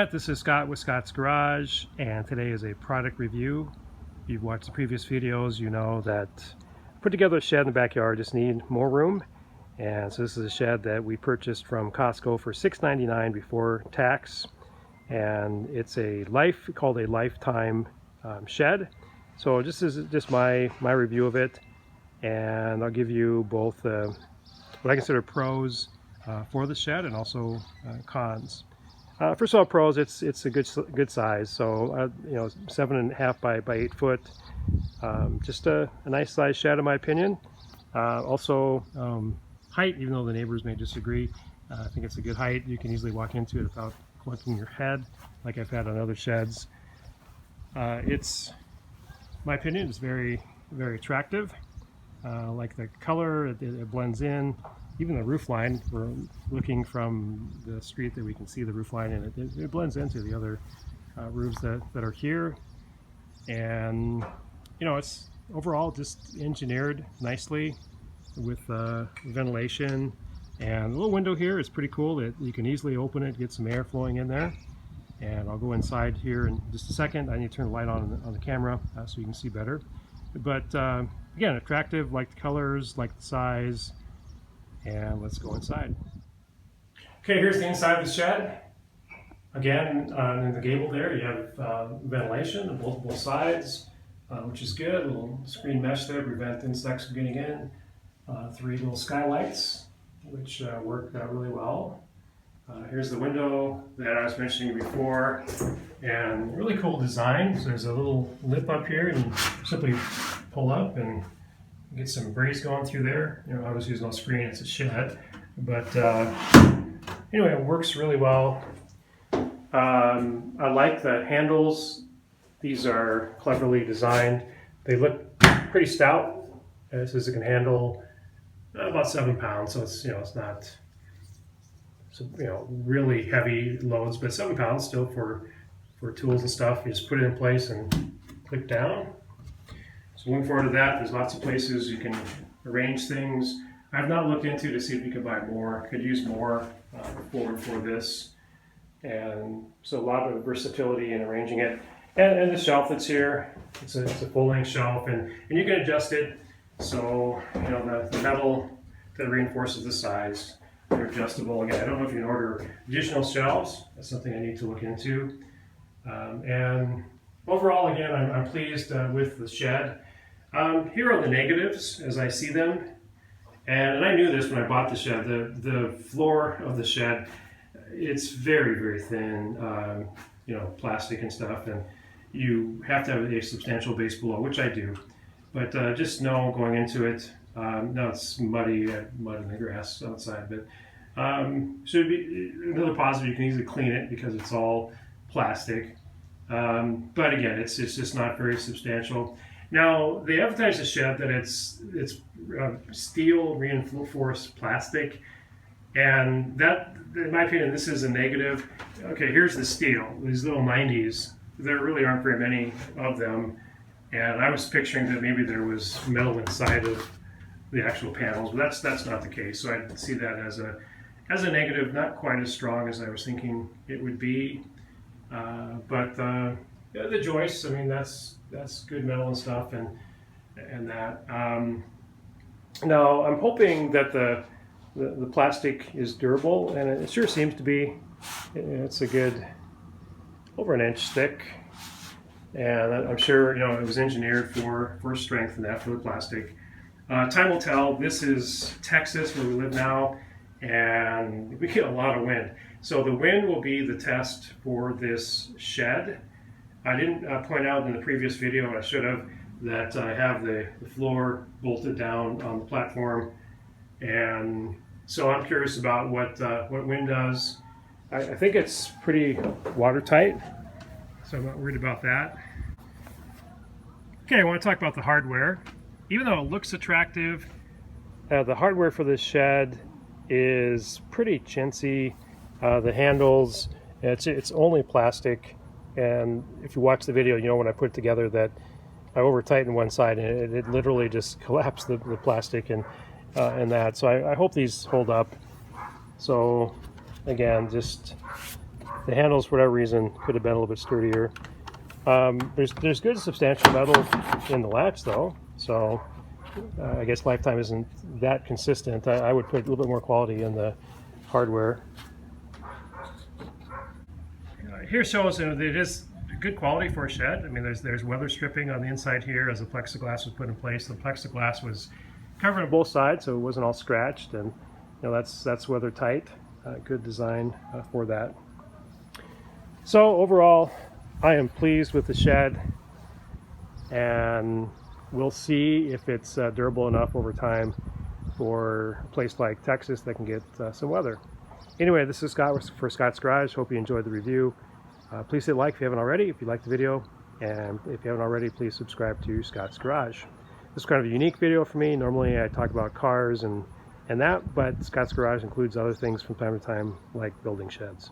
Internet, this is Scott with Scott's Garage, and today is a product review. If you've watched the previous videos, you know that put together a shed in the backyard, just need more room. And so this is a shed that we purchased from Costco for $6.99 before tax, and it's called a lifetime shed. So this is just my review of it, and I'll give you both what I consider pros for the shed and also cons. First of all, pros, it's a good size. So you know, 7.5 by 8 foot, just a nice size shed in my opinion. Also height, even though the neighbors may disagree, I think it's a good height. You can easily walk into it without clunking your head like I've had on other sheds. It's, my opinion, it's very attractive. Like the color, it blends in. Even the roof line, we're looking from the street that we can see the roof line, and it blends into the other roofs that are here. And you know, it's overall just engineered nicely with ventilation, and the little window here is pretty cool that you can easily open it, get some air flowing in there. And I'll go inside here in just a second. I need to turn the light on the camera so you can see better. But again, attractive, like the colors, like the size. And let's go inside. Okay, here's the inside of the shed. Again, in the gable there, you have ventilation on both sides, which is good. A little screen mesh there to prevent insects from getting in. 3 little skylights, which work really well. Here's the window that I was mentioning before, and really cool design. So there's a little lip up here, and you simply pull up and get some breeze going through there. You know, obviously there's no screen, it's a shed, but anyway, it works really well. I like the handles. These are cleverly designed. They look pretty stout. It says it can handle about 7 pounds, so it's, you know, it's not, you know, really heavy loads, but 7 pounds still for tools and stuff. You just put it in place and click down. So moving forward to that, there's lots of places you can arrange things. I've not looked into to see if you can buy more. Could use more forward for this. And so a lot of versatility in arranging it. And the shelf that's here, it's a full-length shelf, and you can adjust it. So, you know, the metal that reinforces the size, they're adjustable. Again, I don't know if you can order additional shelves. That's something I need to look into. And overall, again, I'm pleased with the shed. Here are the negatives as I see them, and I knew this when I bought the shed. The floor of the shed, it's very thin, you know, plastic and stuff, and you have to have a substantial base below, which I do. But just know going into it, now it's muddy, mud in the grass outside, but should be another positive. You can easily clean it because it's all plastic. But again, it's just not very substantial. Now, they advertise the shed that it's steel reinforced plastic, and that, in my opinion, this is a negative. Okay, here's the steel. These little 90s, there really aren't very many of them, and I was picturing that maybe there was metal inside of the actual panels, but that's not the case. So I see that as a negative, not quite as strong as I was thinking it would be. But the joists, I mean, that's good metal and stuff, and that. Now I'm hoping that the plastic is durable, and it sure seems to be. It's a good over 1 inch thick, and I'm sure, you know, it was engineered for strength and that for the plastic. Time will tell. This is Texas where we live now, and we get a lot of wind. So the wind will be the test for this shed. I didn't point out in the previous video, I should have, that I have the floor bolted down on the platform. And so I'm curious about what wind does. I think it's pretty watertight, so I'm not worried about that. Okay, I want to talk about the hardware. Even though it looks attractive, the hardware for this shed is pretty chintzy. The handles, it's only plastic, and if you watch the video, you know when I put it together that I over tightened one side and it literally just collapsed the plastic and that. So I hope these hold up. So again, just The handles, for whatever reason, could have been a little bit sturdier. There's good substantial metal in the latch though, so I guess lifetime isn't that consistent. I would put a little bit more quality in the hardware. Here shows that it is good quality for a shed. I mean, there's weather stripping on the inside here as the plexiglass was put in place. The plexiglass was covered on both sides, so it wasn't all scratched, and that's weather tight. Good design for that. So overall, I am pleased with the shed, and we'll see if it's durable enough over time for a place like Texas that can get some weather. Anyway, this is Scott for Scott's Garage. Hope you enjoyed the review. Please hit like if you haven't already, if you liked the video, and if you haven't already, please subscribe to Scott's Garage. This is kind of a unique video for me. Normally I talk about cars and that, but Scott's Garage includes other things from time to time, like building sheds.